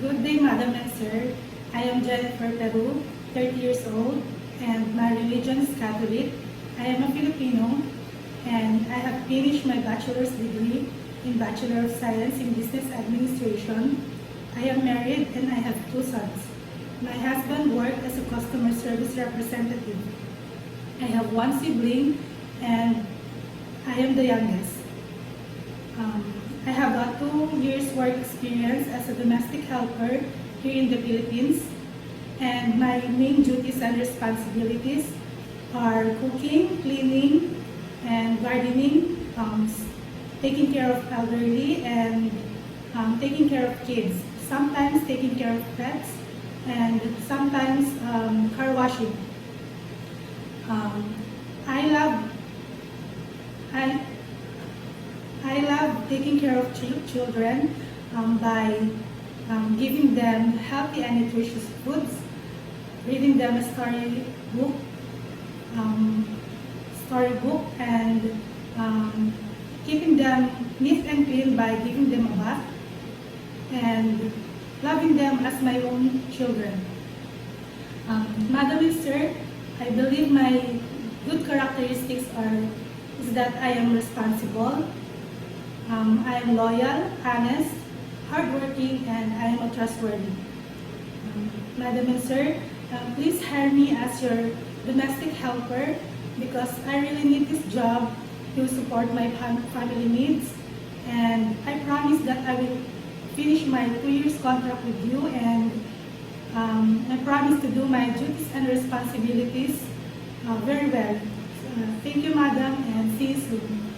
Good day, Madam and Sir. I am Jennifer Peru, 30 years old, and my religion is Catholic. I am a Filipino, and I have finished my bachelor's degree in Bachelor of Science in Business Administration. I am married and I have 2 sons. My husband worked as a customer service representative. I have 1 sibling, and I am the youngest. I have a 2 years work experience as a domestic helper here in the Philippines, and my main duties and responsibilities are cooking, cleaning, and gardening, taking care of elderly, and taking care of kids, sometimes taking care of pets, and sometimes car washing. I love I love taking care of children by giving them healthy and nutritious foods, reading them a storybook, and keeping them neat and clean by giving them a bath, and loving them as my own children. Madam and Sir, I believe my good characteristics is that I am responsible, I am loyal, honest, hardworking, and I am trustworthy. Madam and Sir, please hire me as your domestic helper because I really need this job to support my family needs, and I promise that I will finish my 2 years contract with you, and I promise to do my duties and responsibilities very well. Thank you, Madam, and see you soon.